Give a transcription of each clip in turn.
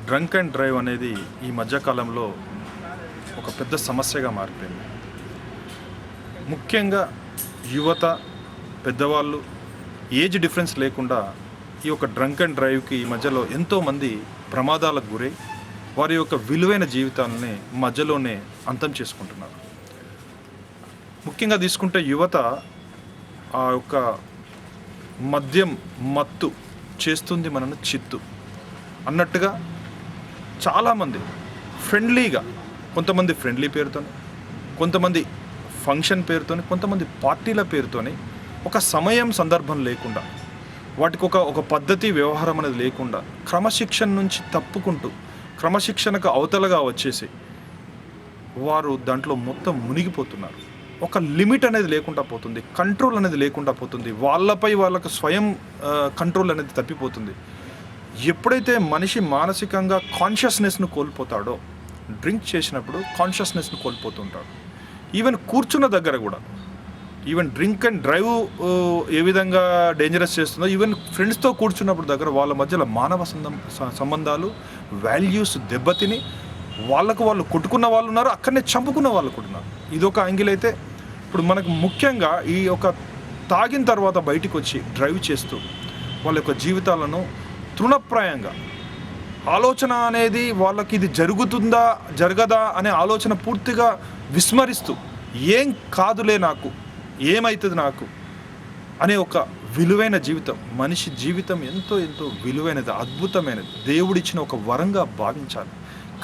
Drunk and drive అనేది ఈ మధ్యకాలంలో ఒక పెద్ద సమస్యగా మారిపోయింది. ముఖ్యంగా యువత, పెద్దవాళ్ళు ఏజ్ డిఫరెన్స్ లేకుండా ఈ యొక్క డ్రంక్ అండ్ డ్రైవ్కి ఈ మధ్యలో ఎంతోమంది ప్రమాదాలకు గురై వారి యొక్క విలువైన జీవితాలని మధ్యలోనే అంతం చేసుకుంటున్నారు. ముఖ్యంగా తీసుకుంటే యువత ఆ యొక్క మద్యం మత్తు చేస్తుంది మనను చిత్తు అన్నట్టుగా చాలామంది ఫ్రెండ్లీగా, కొంతమంది ఫ్రెండ్లీ పేరుతోని, కొంతమంది ఫంక్షన్ పేరుతోని, కొంతమంది పార్టీల పేరుతోని ఒక సమయం సందర్భం లేకుండా, వాటికి ఒక పద్ధతి వ్యవహారం అనేది లేకుండా క్రమశిక్షణ నుంచి తప్పుకుంటూ క్రమశిక్షణకు అవతలగా వచ్చేసి వారు దాంట్లో మొత్తం మునిగిపోతున్నారు. ఒక లిమిట్ అనేది లేకుండా పోతుంది, కంట్రోల్ అనేది లేకుండా పోతుంది, వాళ్ళపై వాళ్ళకు స్వయం కంట్రోల్ అనేది తప్పిపోతుంది. ఎప్పుడైతే మనిషి మానసికంగా కాన్షియస్నెస్ను కోల్పోతాడో, డ్రింక్ చేసినప్పుడు కాన్షియస్నెస్ను కోల్పోతుంటాడు. ఈవెన్ కూర్చున్న దగ్గర కూడా, even drink and drive a విధంగా డేంజరస్ చేస్తుందో, ఈవెన్ ఫ్రెండ్స్తో కూర్చున్నప్పుడు దగ్గర వాళ్ళ మధ్యలో మానవ సంబంధాలు, వాల్యూస్ దెబ్బతిని వాళ్ళకు వాళ్ళు కొట్టుకున్న వాళ్ళు ఉన్నారు, అక్కడనే చంపుకున్న వాళ్ళు కూడా ఉన్నారు. ఇదొక యాంగిల్ అయితే, ఇప్పుడు మనకు ముఖ్యంగా ఈ యొక్క తాగిన తర్వాత బయటికి వచ్చి డ్రైవ్ చేస్తూ వాళ్ళ యొక్క జీవితాలను తృణప్రాయంగా, ఆలోచన అనేది వాళ్ళకి ఇది జరుగుతుందా జరగదా అనే ఆలోచన పూర్తిగా విస్మరిస్తూ, ఏం కాదులే నాకు, ఏమవుతుంది నాకు అనే ఒక విలువైన జీవితం, మనిషి జీవితం ఎంతో ఎంతో విలువైనది, అద్భుతమైనది, దేవుడిచ్చిన ఒక వరంగా భావించాలి.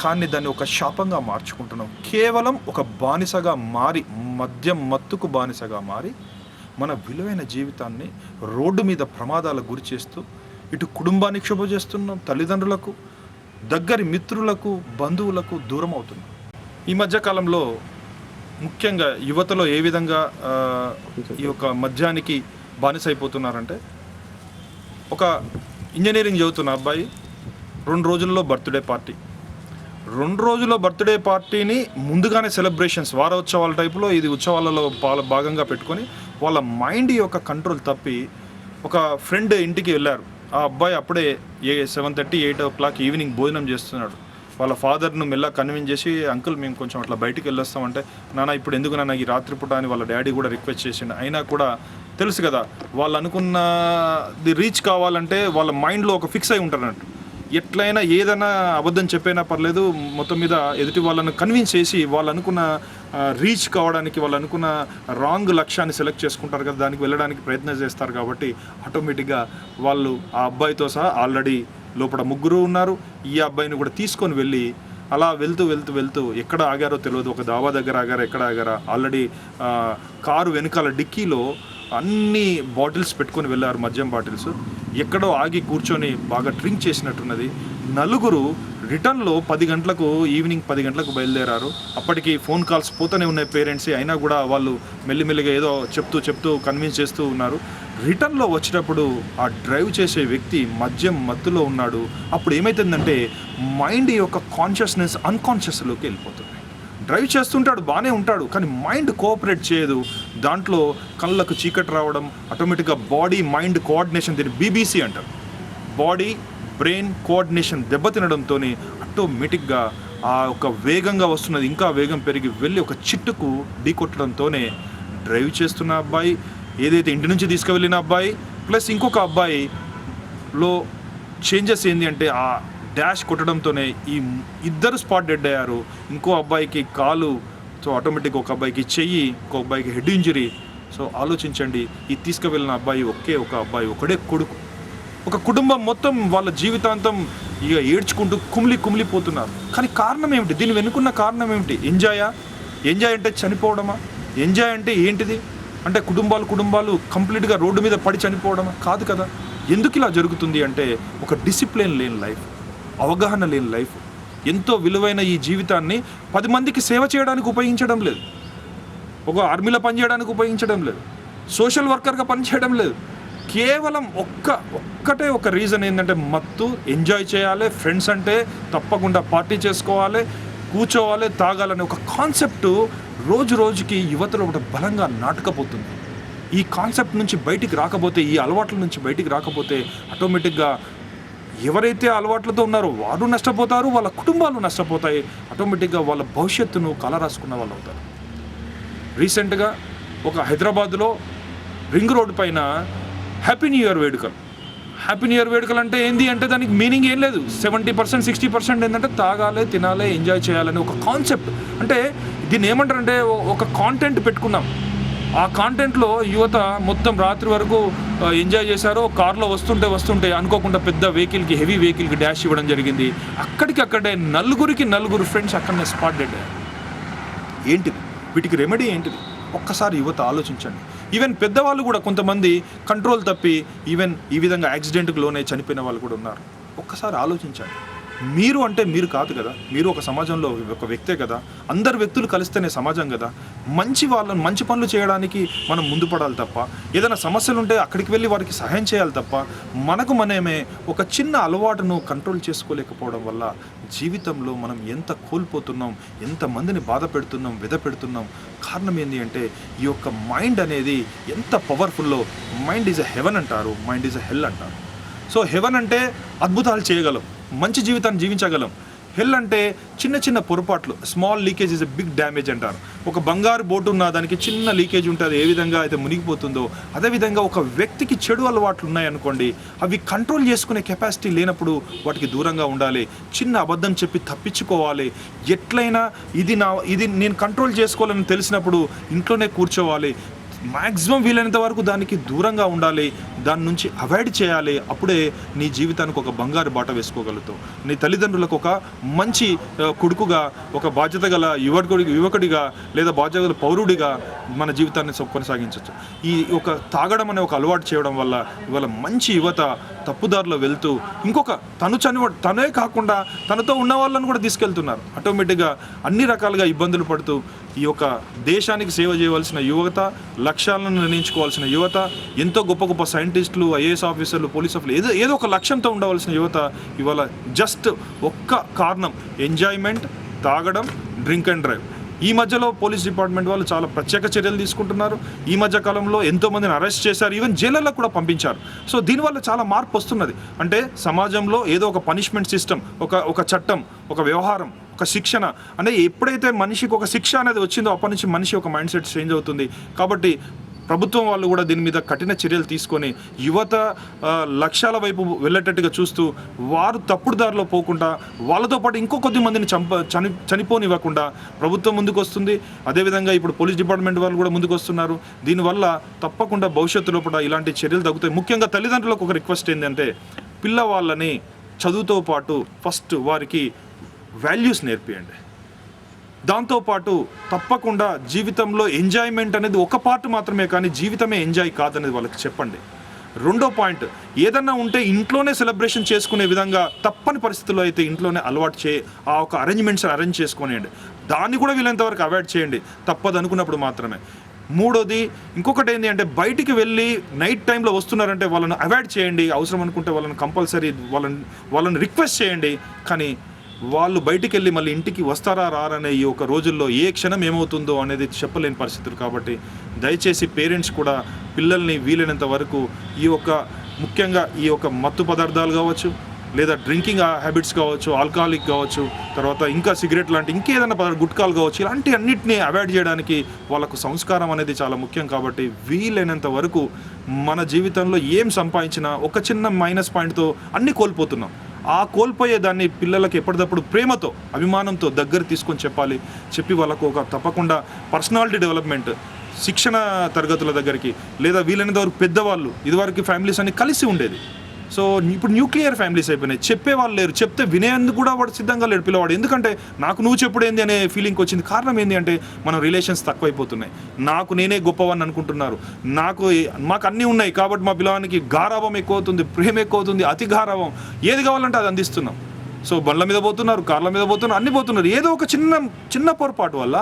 కానీ దాన్ని ఒక శాపంగా మార్చుకుంటున్నాం. కేవలం ఒక బానిసగా మారి, మద్యం మత్తుకు బానిసగా మారి మన విలువైన జీవితాన్ని రోడ్డు మీద ప్రమాదాలకు గురి చేస్తూ ఇటు కుటుంబానికి క్షోభ చేస్తున్నాం, తల్లిదండ్రులకు, దగ్గరి మిత్రులకు, బంధువులకు దూరం అవుతున్నాం. ఈ మధ్యకాలంలో ముఖ్యంగా యువతలో ఏ విధంగా ఈ యొక్క మద్యానికి బానిస అయిపోతున్నారంటే, ఒక ఇంజనీరింగ్ చదువుతున్న అబ్బాయి 2 రోజుల్లో బర్త్డే పార్టీ, 2 రోజుల బర్త్డే పార్టీని ముందుగానే సెలబ్రేషన్స్, వారోత్సవాల టైపులో ఇది ఉత్సవాలలో భాగంగా పెట్టుకొని వాళ్ళ మైండ్ యొక్క కంట్రోల్ తప్పి ఒక ఫ్రెండ్ ఇంటికి వెళ్ళారు. ఆ అబ్బాయి అప్పుడే 7:30, 8 o'clock ఈవినింగ్ భోజనం చేస్తున్నాడు. వాళ్ళ ఫాదర్ను మెల్ల కన్విన్స్ చేసి, అంకుల్ మేము కొంచెం అట్లా బయటికి వెళ్ళొస్తామంటే, నాన్న ఇప్పుడు ఎందుకు నాన్న ఈ రాత్రిపూట అని వాళ్ళ డాడీ కూడా రిక్వెస్ట్ చేసిండు. అయినా కూడా తెలుసు కదా, వాళ్ళు అనుకున్నది రీచ్ కావాలంటే వాళ్ళ మైండ్లో ఒక ఫిక్స్ అయి ఉంటారు అన్నట్టు. ఎట్లయినా ఏదైనా అబద్ధం చెప్పైనా పర్లేదు, మొత్తం మీద ఎదుటి వాళ్ళను కన్విన్స్ చేసి వాళ్ళు అనుకున్న రీచ్ కావడానికి, వాళ్ళు అనుకున్న రాంగ్ లక్ష్యాన్ని సెలెక్ట్ చేసుకుంటారు కదా, దానికి వెళ్ళడానికి ప్రయత్నం చేస్తారు. కాబట్టి ఆటోమేటిక్గా వాళ్ళు ఆ అబ్బాయితో సహా ఆల్రెడీ లోపల 3 ఉన్నారు. ఈ అబ్బాయిని కూడా తీసుకొని వెళ్ళి అలా వెళ్తూ ఎక్కడ ఆగారో తెలియదు, ఒక దావా దగ్గర ఆగారా, ఎక్కడ ఆగారా, ఆల్రెడీ కారు వెనకాల డిక్కీలో అన్ని బాటిల్స్ పెట్టుకొని వెళ్ళారు, మద్యం బాటిల్స్. ఎక్కడో ఆగి కూర్చొని బాగా డ్రింక్ చేసినట్టున్నది. నలుగురు రిటర్న్లో ఈవినింగ్ 10 గంటలకు బయలుదేరారు. అప్పటికి ఫోన్ కాల్స్ పోతూనే ఉన్నాయి పేరెంట్స్, అయినా కూడా వాళ్ళు మెల్లిమెల్లిగా ఏదో చెప్తూ కన్విన్స్ చేస్తూ ఉన్నారు. రిటర్న్లో వచ్చేటప్పుడు ఆ డ్రైవ్ చేసే వ్యక్తి మద్యం మత్తులో ఉన్నాడు. అప్పుడు ఏమవుతుందంటే మైండ్ యొక్క కాన్షియస్నెస్ అన్కాన్షియస్లోకి వెళ్ళిపోతుంది. డ్రైవ్ చేస్తుంటాడు, బాగానే ఉంటాడు, కానీ మైండ్ కోఆపరేట్ చేయదు. దాంట్లో కళ్ళకు చీకటి రావడం, ఆటోమేటిక్గా బాడీ మైండ్ కోఆర్డినేషన్, దీన్ని BBC అంటారు, బాడీ బ్రెయిన్ కోఆర్డినేషన్ దెబ్బతినడంతో ఆటోమేటిక్గా ఆ ఒక వేగంగా వస్తున్నది ఇంకా వేగం పెరిగి వెళ్ళి ఒక చిట్టుకు ఢీకొట్టడంతోనే డ్రైవ్ చేస్తున్న అబ్బాయి, ఏదైతే ఇంటి నుంచి తీసుకువెళ్ళిన అబ్బాయి ప్లస్ ఇంకొక అబ్బాయిలో చేంజెస్ ఏంటి అంటే, ఆ డాష్ కొట్టడంతోనే ఈ ఇద్దరు స్పాట్ డెడ్ అయ్యారు. ఇంకో అబ్బాయికి కాలు, సో ఆటోమేటిక్గా ఒక అబ్బాయికి చెయ్యి, ఇంకో అబ్బాయికి హెడ్ ఇంజరీ. సో ఆలోచించండి, ఈ తీసుకువెళ్ళిన అబ్బాయి ఒక అబ్బాయి, ఒకడే కొడుకు. ఒక కుటుంబం మొత్తం వాళ్ళ జీవితాంతం ఇక ఏడ్చుకుంటూ కుమిలిపోతున్నారు. కానీ కారణం ఏమిటి? దీన్ని వెనుకున్న కారణం ఏమిటి? ఎంజాయ్ అంటే చనిపోవడమా? ఎంజాయ్ అంటే ఏంటిది? అంటే కుటుంబాలు కంప్లీట్గా రోడ్డు మీద పడి చనిపోవడమా? కాదు కదా. ఎందుకు ఇలా జరుగుతుంది అంటే, ఒక డిసిప్లిన్ లేని లైఫ్, అవగాహన లేని లైఫ్. ఎంతో విలువైన ఈ జీవితాన్ని 10 మందికి సేవ చేయడానికి ఉపయోగించడం లేదు, ఒక ఆర్మీలో పనిచేయడానికి ఉపయోగించడం లేదు, సోషల్ వర్కర్గా పనిచేయడం లేదు. కేవలం ఒక్కటే ఒక రీజన్ ఏంటంటే మత్తు, ఎంజాయ్ చేయాలి, ఫ్రెండ్స్ అంటే తప్పకుండా పార్టీ చేసుకోవాలి, కూర్చోవాలి, తాగాలనే ఒక కాన్సెప్టు రోజుకి యువతలో ఒకటి బలంగా నాటుకపోతుంది. ఈ కాన్సెప్ట్ నుంచి బయటికి రాకపోతే, ఈ అలవాట్ల నుంచి బయటికి రాకపోతే ఆటోమేటిక్గా ఎవరైతే అలవాట్లతో ఉన్నారో వారు నష్టపోతారు, వాళ్ళ కుటుంబాలు నష్టపోతాయి, ఆటోమేటిక్గా వాళ్ళ భవిష్యత్తును కల రాసుకున్న వాళ్ళు అవుతారు. రీసెంట్గా ఒక హైదరాబాద్లో రింగ్ రోడ్ పైన హ్యాపీ న్యూ ఇయర్ వేడుకలు. హ్యాపీ న్యూ ఇయర్ వేడుకలు అంటే ఏంది అంటే దానికి మీనింగ్ ఏం లేదు. 70% 60% ఏంటంటే తాగాలి, తినాలి, ఎంజాయ్ చేయాలని ఒక కాన్సెప్ట్. అంటే దీన్ని ఏమంటారంటే ఒక కాంటెంట్ పెట్టుకున్నాం. ఆ కాంటెంట్లో యువత మొత్తం రాత్రి వరకు ఎంజాయ్ చేశారు. కార్లో వస్తుంటే అనుకోకుండా పెద్ద వెహికల్కి, హెవీ వెహికల్కి డాష్ ఇవ్వడం జరిగింది. అక్కడే నలుగురు ఫ్రెండ్స్ అక్కడనే స్పాట్ డెడ్ అయ్యారు. ఏంటిది? వీటికి రెమెడీ ఏంటిది? ఒక్కసారి యువత ఆలోచించండి. ఈవెన్ పెద్దవాళ్ళు కూడా కొంతమంది కంట్రోల్ తప్పి ఈవెన్ ఈ విధంగా యాక్సిడెంట్కి లోనే చనిపోయిన వాళ్ళు కూడా ఉన్నారు. ఒక్కసారి ఆలోచించండి. మీరు అంటే మీరు కాదు కదా, మీరు ఒక సమాజంలో ఒక వ్యక్తే కదా, అందరు వ్యక్తులు కలిస్తేనే సమాజం కదా. మంచి పనులు చేయడానికి మనం ముందు పడాలి తప్ప, ఏదైనా సమస్యలు ఉంటే అక్కడికి వెళ్ళి వారికి సహాయం చేయాలి తప్ప, మనమే ఒక చిన్న అలవాటును కంట్రోల్ చేసుకోలేకపోవడం వల్ల జీవితంలో మనం ఎంత కోల్పోతున్నాం, ఎంతమందిని బాధ పెడుతున్నాం, పెడుతున్నాం. కారణం ఏంటి అంటే ఈ యొక్క మైండ్ అనేది ఎంత పవర్ఫుల్లో. మైండ్ ఈజ్ ఎ హెవెన్ అంటారు, మైండ్ ఈజ్ ఎ హెల్ అంటారు. సో హెవెన్ అంటే అద్భుతాలు చేయగలం, మంచి జీవితాన్ని జీవించగలం. హెల్ అంటే చిన్న పొరపాట్లు, small leakage is a big damage అంటారు. ఒక బంగారు బోటు ఉన్న దానికి చిన్న లీకేజ్ ఉంటుంది, ఏ విధంగా అయితే మునిగిపోతుందో అదేవిధంగా ఒక వ్యక్తికి చెడు అలవాట్లు ఉన్నాయనుకోండి, అవి కంట్రోల్ చేసుకునే కెపాసిటీ లేనప్పుడు వాటికి దూరంగా ఉండాలి. చిన్న అబద్ధం చెప్పి తప్పించుకోవాలి. ఎట్లయినా ఇది నేను కంట్రోల్ చేసుకోవాలని తెలిసినప్పుడు ఇంట్లోనే కూర్చోవాలి. మ్యాక్సిమం వీలైనంత వరకు దానికి దూరంగా ఉండాలి, దాని నుంచి అవాయిడ్ చేయాలి. అప్పుడే నీ జీవితానికి ఒక బంగారు బాట వేసుకోగలుగుతావు. నీ తల్లిదండ్రులకు ఒక మంచి కొడుకుగా, ఒక బాధ్యత గల యువకుడిగా లేదా బాధ్యత గల పౌరుడిగా మన జీవితాన్ని కొనసాగించవచ్చు. ఈ ఒక తాగడం అనే ఒక అలవాటు చేయడం వల్ల ఇవాళ మంచి యువత తప్పుదారిలో వెళ్తూ తనే కాకుండా తనతో ఉన్న వాళ్ళని కూడా తీసుకెళ్తున్నారు. ఆటోమేటిక్గా అన్ని రకాలుగా ఇబ్బందులు పడుతూ ఈ యొక్క దేశానికి సేవ చేయవలసిన యువత, లక్ష్యాలను నిర్ణయించుకోవాల్సిన యువత, ఎంతో గొప్ప సైంటిస్టులు, ఐఏఎస్ ఆఫీసర్లు, పోలీస్ ఆఫీసర్లు, ఏదో ఒక లక్ష్యంతో ఉండవలసిన యువత ఇవాళ జస్ట్ ఒక్క కారణం ఎంజాయ్మెంట్, తాగడం, డ్రింక్ అండ్ డ్రైవ్. ఈ మధ్యలో పోలీస్ డిపార్ట్మెంట్ వాళ్ళు చాలా ప్రత్యేక చర్యలు తీసుకుంటున్నారు. ఈ మధ్య కాలంలో ఎంతోమందిని అరెస్ట్ చేశారు, ఈవెన్ జైళ్ళలో కూడా పంపించారు. సో దీనివల్ల చాలా మార్పు వస్తున్నది. అంటే సమాజంలో ఏదో ఒక పనిష్మెంట్ సిస్టమ్, ఒక చట్టం, ఒక వ్యవహారం, ఒక శిక్షణ అంటే ఎప్పుడైతే మనిషికి ఒక శిక్ష అనేది వచ్చిందో అప్పటి నుంచి మనిషి ఒక మైండ్ సెట్ చేంజ్ అవుతుంది. కాబట్టి ప్రభుత్వం వాళ్ళు కూడా దీని మీద కఠిన చర్యలు తీసుకొని యువత లక్ష్యాల వైపు వెళ్ళేటట్టుగా చూస్తూ వారు తప్పుడు దారిలో పోకుండా వాళ్ళతో పాటు ఇంకో కొద్ది మందిని చనిపోనివ్వకుండా ప్రభుత్వం ముందుకు వస్తుంది. అదేవిధంగా ఇప్పుడు పోలీస్ డిపార్ట్మెంట్ వాళ్ళు కూడా ముందుకు వస్తున్నారు. దీనివల్ల తప్పకుండా భవిష్యత్తులో కూడా ఇలాంటి చర్యలు తగ్గుతాయి. ముఖ్యంగా తల్లిదండ్రులకు ఒక రిక్వెస్ట్ ఏంటంటే పిల్లవాళ్ళని చదువుతో పాటు ఫస్ట్ వారికి వాల్యూస్ నేర్పియండి. దాంతోపాటు తప్పకుండా జీవితంలో ఎంజాయ్మెంట్ అనేది ఒక పార్ట్ మాత్రమే, కానీ జీవితమే ఎంజాయ్ కాదనేది వాళ్ళకి చెప్పండి. రెండో పాయింట్, ఏదన్నా ఉంటే ఇంట్లోనే సెలబ్రేషన్ చేసుకునే విధంగా తప్పని పరిస్థితుల్లో అయితే ఇంట్లోనే అలవాటు ఆ ఒక అరేంజ్మెంట్స్ అరేంజ్ చేసుకునేయండి. దాన్ని కూడా వీలైనంతవరకు అవాయిడ్ చేయండి, తప్పదు అనుకున్నప్పుడు మాత్రమే. మూడోది ఇంకొకటి ఏంటి అంటే బయటికి వెళ్ళి నైట్ టైంలో వస్తున్నారంటే వాళ్ళని అవాయిడ్ చేయండి. అవసరం అనుకుంటే వాళ్ళని కంపల్సరీ వాళ్ళని రిక్వెస్ట్ చేయండి. కానీ వాళ్ళు బయటికి వెళ్ళి మళ్ళీ ఇంటికి వస్తారా రారనే ఈ ఒక రోజుల్లో ఏ క్షణం ఏమవుతుందో అనేది చెప్పలేని పరిస్థితులు. కాబట్టి దయచేసి పేరెంట్స్ కూడా పిల్లల్ని వీలైనంత వరకు ముఖ్యంగా ఈ మత్తు పదార్థాలు కావచ్చు, లేదా డ్రింకింగ్ హ్యాబిట్స్ కావచ్చు, ఆల్కహాలిక్ కావచ్చు, తర్వాత ఇంకా సిగరెట్ లాంటి ఇంకేదైనా గుట్కాలు కావచ్చు, ఇలాంటి అన్నిటినీ అవాయిడ్ చేయడానికి వాళ్ళకు సంస్కారం అనేది చాలా ముఖ్యం. కాబట్టి వీలైనంత వరకు మన జీవితంలో ఏం సంపాదించినా ఒక చిన్న మైనస్ పాయింట్తో అన్నీ కోల్పోతున్నాం. ఆ కోల్పోయే దాన్ని పిల్లలకి ఎప్పటికప్పుడు ప్రేమతో, అభిమానంతో దగ్గర తీసుకొని చెప్పి వాళ్ళకు తప్పకుండా పర్సనాలిటీ డెవలప్మెంట్, శిక్షణ తరగతుల దగ్గరికి, లేదా వీలైనంత వరకు పెద్దవాళ్ళు, ఇదివరకు ఫ్యామిలీస్ అన్ని కలిసి ఉండేది. సో ఇప్పుడు న్యూక్లియర్ ఫ్యామిలీస్ అయిపోయినాయి. చెప్పేవాళ్ళు లేరు, చెప్తే వినేందుకు కూడా వాడు సిద్ధంగా లేడు పిల్లవాడు. ఎందుకంటే నువ్వు చెప్పుడు ఏంది అనే ఫీలింగ్ వచ్చింది. కారణం ఏంటి అంటే మన రిలేషన్స్ తక్కువైపోతున్నాయి. నేనే గొప్పవాడిని అనుకుంటున్నారు. మాకు అన్నీ ఉన్నాయి కాబట్టి మా పిల్లవానికి గారాభం ఎక్కువ అవుతుంది, ప్రేమ ఎక్కువ అవుతుంది, అతి గారాభం. ఏది కావాలంటే అది అందిస్తున్నాం. సో బండ్ల మీద పోతున్నారు, కార్ల మీద పోతున్నారు, అన్నీ పోతున్నారు. ఏదో ఒక చిన్న పొరపాటు వల్ల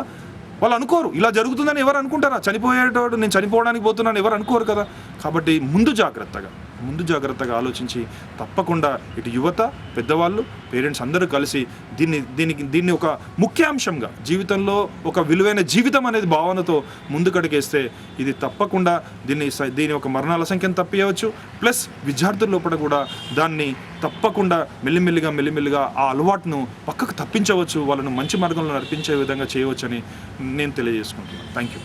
వాళ్ళు అనుకోరు. ఇలా జరుగుతుందని ఎవరు అనుకుంటారా? చనిపోయేటోడు నేను చనిపోవడానికి పోతున్నాను ఎవరు అనుకోరు కదా. కాబట్టి ముందు జాగ్రత్తగా ముందు జాగ్రత్తగా ఆలోచించి తప్పకుండా ఇటు యువత, పెద్దవాళ్ళు, పేరెంట్స్ అందరూ కలిసి దీన్ని ఒక ముఖ్యాంశంగా జీవితంలో ఒక విలువైన జీవితం అనేది భావనతో ముందుకడిగేస్తే ఇది తప్పకుండా దీని ఒక మరణాల సంఖ్యను తప్పియవచ్చు. ప్లస్ విద్యార్థుల లోపల కూడా దాన్ని తప్పకుండా మెల్లిమెల్లిగా ఆ అలవాటును పక్కకు తప్పించవచ్చు, వాళ్ళను మంచి మార్గంలో నడిపించే విధంగా చేయవచ్చని నేను తెలియజేసుకుంటున్నాను. Thank you.